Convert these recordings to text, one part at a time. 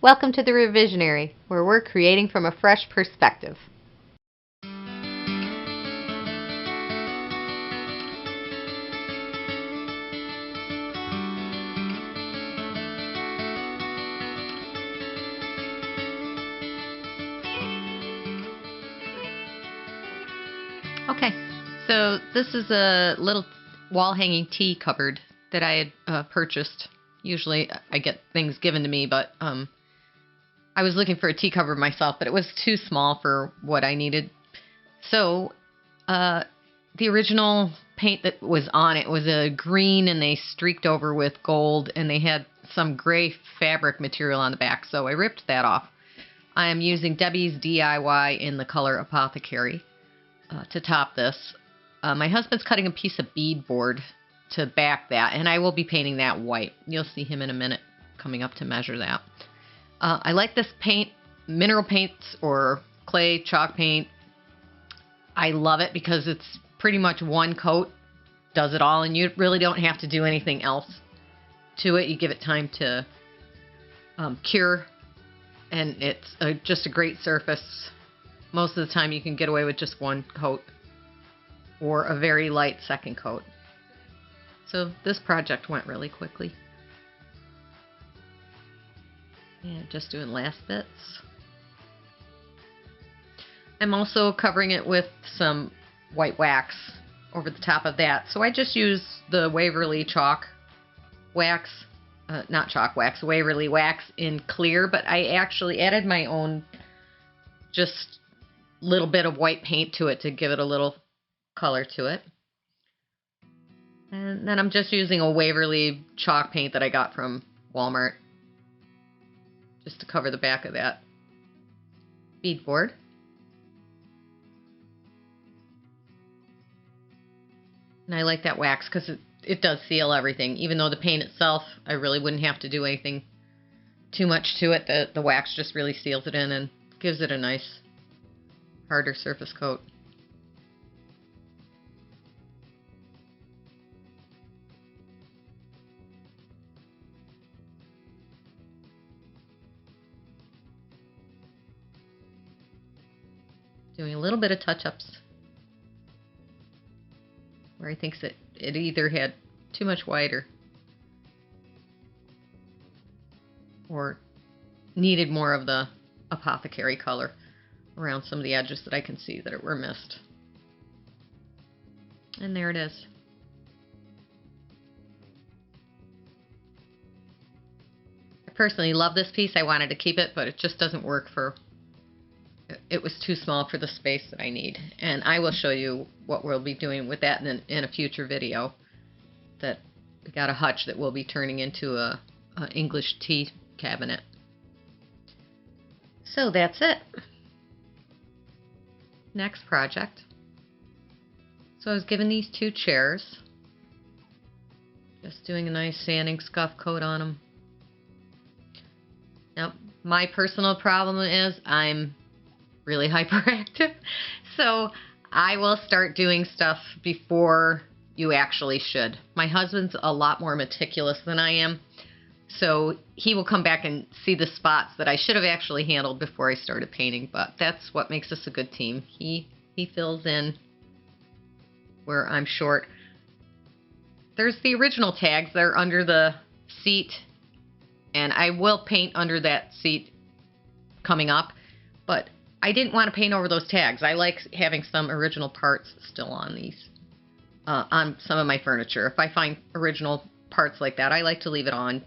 Welcome to the Revisionary, where we're creating from a fresh perspective. Okay, so this is a little wall-hanging tea cupboard that I had purchased. Usually I get things given to me, but I was looking for a tea cupboard myself, but it was too small for what I needed. So the original paint that was on it was a green, and they streaked over with gold, and they had some gray fabric material on the back, so I ripped that off. I am using Debbie's DIY in the color Apothecary to top this. My husband's cutting a piece of beadboard to back that, and I will be painting that white. You'll see him in a minute coming up to measure that. I like this paint, mineral paints or clay chalk paint. I love it because it's pretty much one coat, does it all, and you really don't have to do anything else to it. You give it time to cure, and it's just a great surface. Most of the time you can get away with just one coat or a very light second coat. So this project went really quickly. And just doing last bits. I'm also covering it with some white wax over the top of that. So I just use the Waverly chalk wax, not chalk wax, Waverly wax in clear, but I actually added my own just little bit of white paint to it to give it a little color to it. And then I'm just using a Waverly chalk paint that I got from Walmart just to cover the back of that beadboard. And I like that wax because it does seal everything. Even though the paint itself, I really wouldn't have to do anything too much to it. The wax just really seals it in and gives it a nice harder surface coat. Doing a little bit of touch-ups where he thinks that it either had too much white or needed more of the Apothecary color around some of the edges that I can see that were missed. And there it is. I personally love this piece. I wanted to keep it, but it just doesn't work for... It was too small for the space that I need. And I will show you what we'll be doing with that in a future video. That we got a hutch that we'll be turning into a English tea cabinet. So that's it. Next project. So I was given these two chairs. Just doing a nice sanding scuff coat on them. Now, my personal problem is I'm really hyperactive, so I will start doing stuff before you actually should. My husband's a lot more meticulous than I am, so he will come back and see the spots that I should have actually handled before I started painting, but that's what makes us a good team. He fills in where I'm short. There's the original tags. They're under the seat, and I will paint under that seat coming up, but I didn't want to paint over those tags. I like having some original parts still on these, on some of my furniture. If I find original parts like that, I like to leave it on.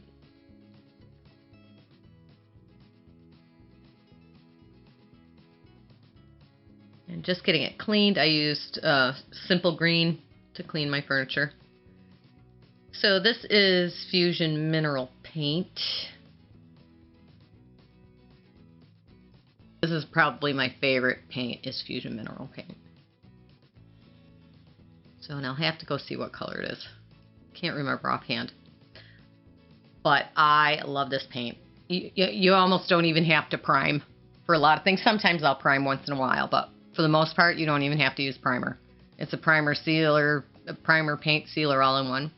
And just getting it cleaned, I used Simple Green to clean my furniture. So this is Fusion Mineral Paint. This is probably my favorite paint, is Fusion Mineral Paint. So now I'll have to go see what color it is. Can't remember offhand. But I love this paint. You almost don't even have to prime for a lot of things. Sometimes I'll prime once in a while, but for the most part, you don't even have to use primer. It's a primer sealer, a primer paint sealer all in one.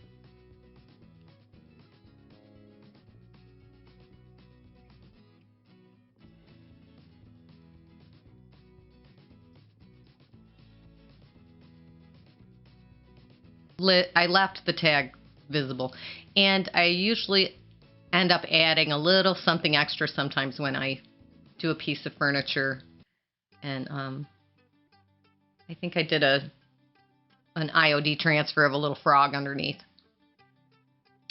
I left the tag visible, and I usually end up adding a little something extra sometimes when I do a piece of furniture. And I think I did an IOD transfer of a little frog underneath.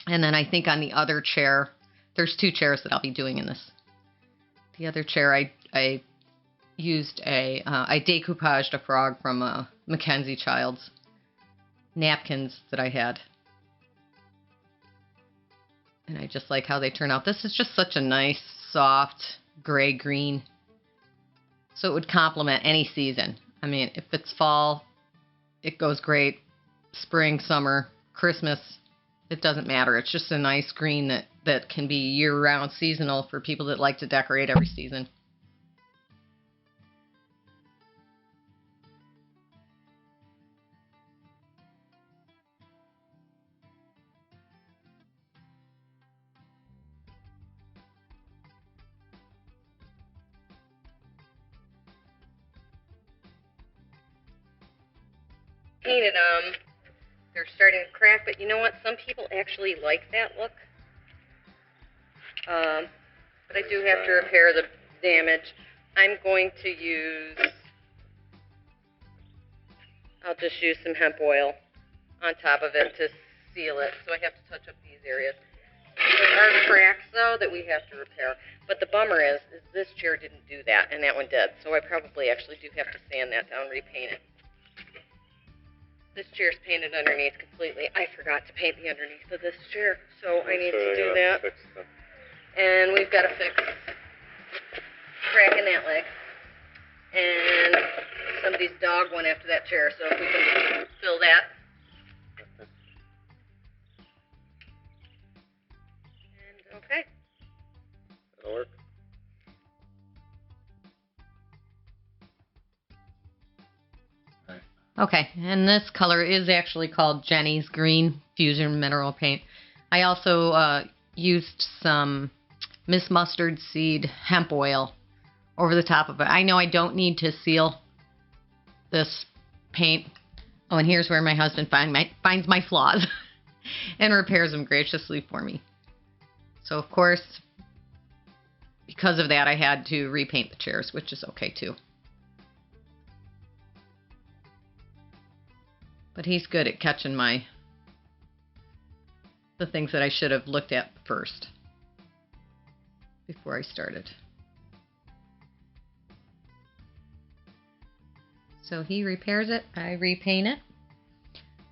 And then I think on the other chair, there's 2 chairs that I'll be doing in this. The other chair, I used I decoupaged a frog from Mackenzie Child's napkins that I had. And I just like how they turn out. This is just such a nice, soft, gray-green. So it would complement any season. I mean, if it's fall, it goes great. Spring, summer, Christmas, it doesn't matter. It's just a nice green that can be year-round seasonal for people that like to decorate every season. Painted them. They're starting to crack, but you know what? Some people actually like that look. But I do have to repair the damage. I'm going to I'll just use some hemp oil on top of it to seal it. So I have to touch up these areas. There are cracks, though, that we have to repair. But the bummer is this chair didn't do that, and that one did. So I probably actually do have to sand that down, repaint it. This chair's painted underneath completely. I forgot to paint the underneath of this chair, so I need to do that. And we've got to fix crack in that leg. And somebody's dog went after that chair, so if we can fill that. And okay. That'll work. Okay, and this color is actually called Jenny's Green Fusion Mineral Paint. I also used some Miss Mustard Seed hemp oil over the top of it. I know I don't need to seal this paint. Oh, and here's where my husband finds my flaws and repairs them graciously for me. So, of course, because of that, I had to repaint the chairs, which is okay, too. But he's good at catching the things that I should have looked at first before I started. So he repairs it, I repaint it,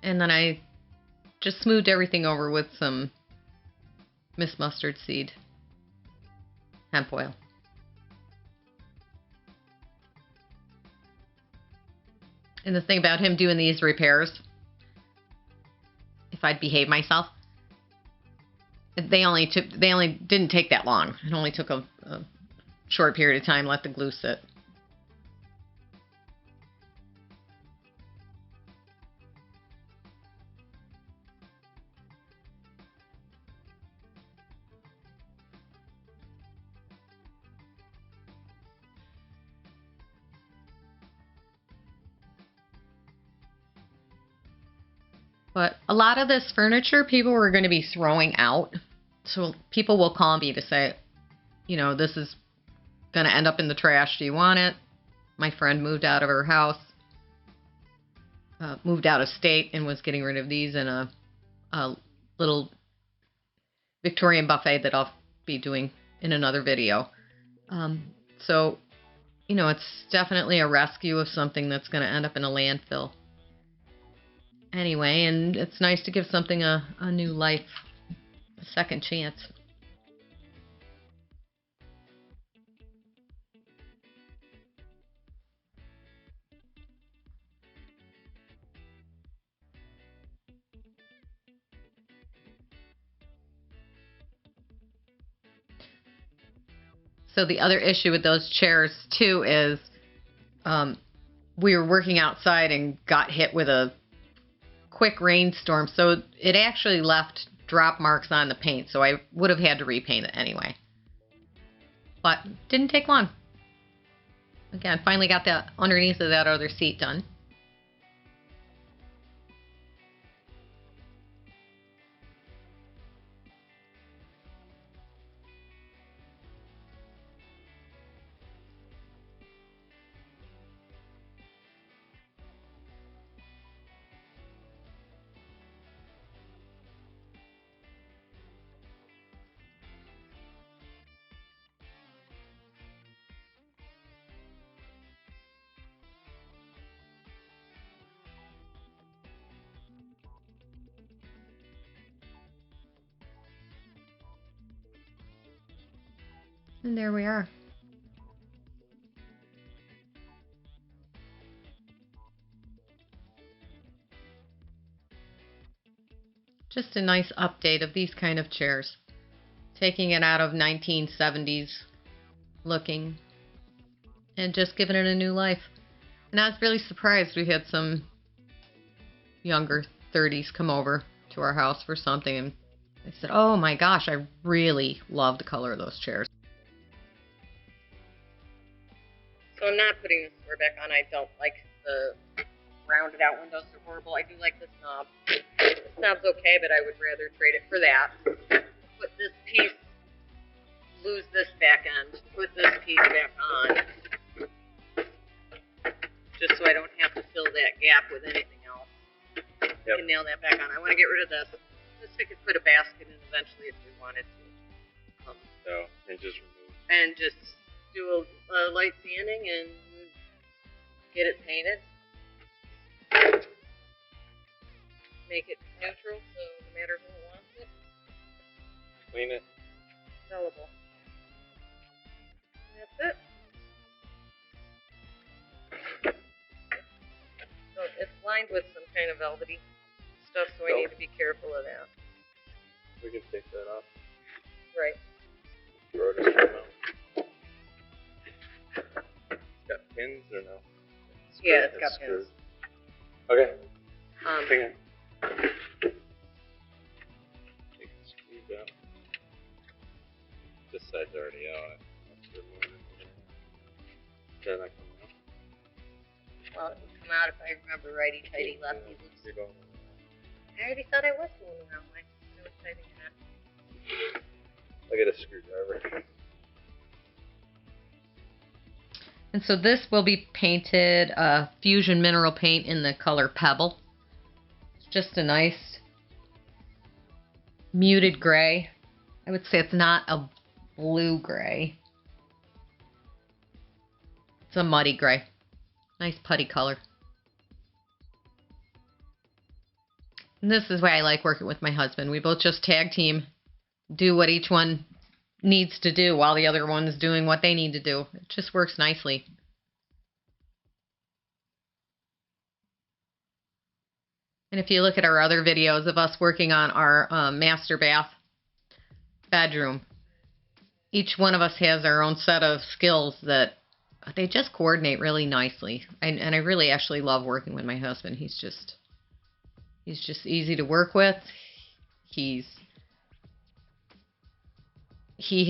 and then I just smoothed everything over with some Miss Mustard Seed hemp oil. And the thing about him doing these repairs, if I'd behave myself, they only didn't take that long. It only took a short period of time. Let the glue sit. But a lot of this furniture people were going to be throwing out. So people will call me to say, you know, this is going to end up in the trash. Do you want it? My friend moved out of her house, moved out of state, and was getting rid of these in a little Victorian buffet that I'll be doing in another video. So, you know, it's definitely a rescue of something that's going to end up in a landfill. Anyway, and it's nice to give something a new life, a second chance. So the other issue with those chairs, too, is we were working outside and got hit with a quick rainstorm, so it actually left drop marks on the paint, so I would have had to repaint it anyway. But didn't take long. Again, finally got that underneath of that other seat done. And there we are. Just a nice update of these kind of chairs. Taking it out of 1970s looking and just giving it a new life. And I was really surprised we had some younger 30s come over to our house for something, and they said, oh my gosh, I really love the color of those chairs. So I'm not putting this door back on. I don't like the rounded out windows. They're horrible. I do like this knob. This knob's okay, but I would rather trade it for that. Put this piece, lose this back end, put this piece back on, just so I don't have to fill that gap with anything else. Yep. I can nail that back on. I want to get rid of this. This we could put a basket in eventually if we wanted to. And just do a light sanding and get it painted. Make it neutral so no matter who wants it. Clean it. Sellable. That's it. So it's lined with some kind of velvety stuff, so I need to be careful of that. We can take that off. Right. Throw it out. It's got pins or no? Yeah, it's got pins. Okay. Hang on. Take the screws out. This side's already out. They're not coming out. Well, it would come out if I remember righty tighty, lefty loose. I already thought I was going around my tighty that. I'll get a screwdriver. And so this will be painted fusion mineral paint in the color Pebble. It's just a nice muted gray. I would say it's not a blue gray. It's a muddy gray. Nice putty color. And this is why I like working with my husband. We both just tag team, do what each one needs to do while the other one is doing what they need to do. It just works nicely. And if you look at our other videos of us working on our master bath bedroom, each one of us has our own set of skills that they just coordinate really nicely. And I really actually love working with my husband. He's just easy to work with. He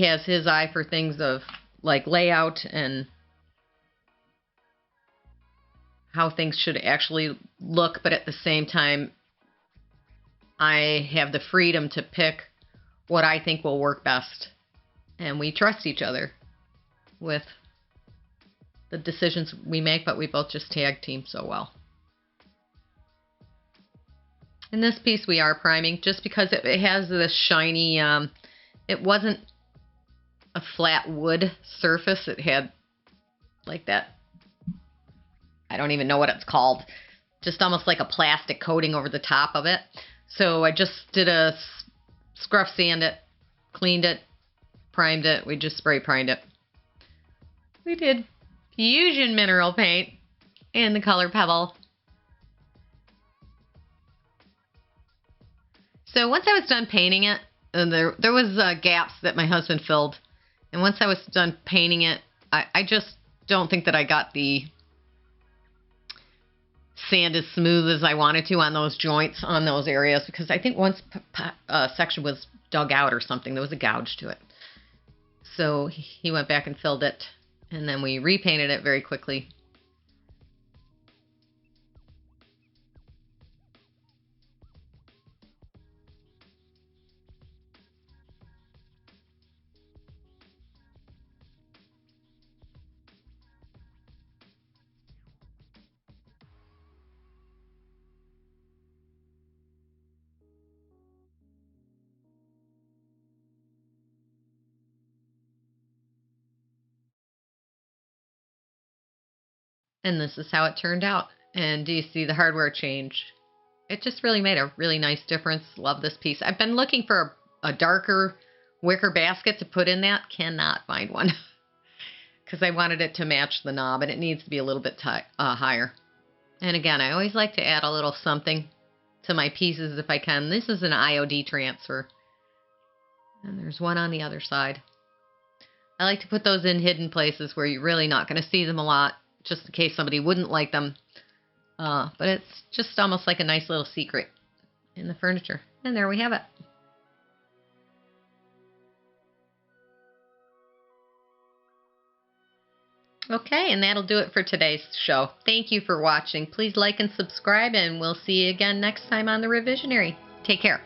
has his eye for things of like layout and how things should actually look, but at the same time, I have the freedom to pick what I think will work best. And we trust each other with the decisions we make, but we both just tag team so well. In this piece, we are priming just because it has this shiny, it wasn't a flat wood surface. It had like that, I don't even know what it's called, just almost like a plastic coating over the top of it. So I just did a scruff sand it, cleaned it, primed it. We just spray primed it. We did fusion mineral paint in the color Pebble. So once I was done painting it, there was gaps that my husband filled. And once I was done painting it, I just don't think that I got the sand as smooth as I wanted to on those joints, on those areas, because I think once a section was dug out or something, there was a gouge to it. So he went back and filled it, and then we repainted it very quickly. And this is how it turned out. And do you see the hardware change? It just really made a really nice difference. Love this piece. I've been looking for a darker wicker basket to put in that. Cannot find one. Because I wanted it to match the knob, and it needs to be a little bit higher. And again, I always like to add a little something to my pieces if I can. This is an IOD transfer. And there's one on the other side. I like to put those in hidden places where you're really not going to see them a lot, just in case somebody wouldn't like them. But it's just almost like a nice little secret in the furniture. And there we have it. Okay, and that'll do it for today's show. Thank you for watching. Please like and subscribe, and we'll see you again next time on The Revisionary. Take care.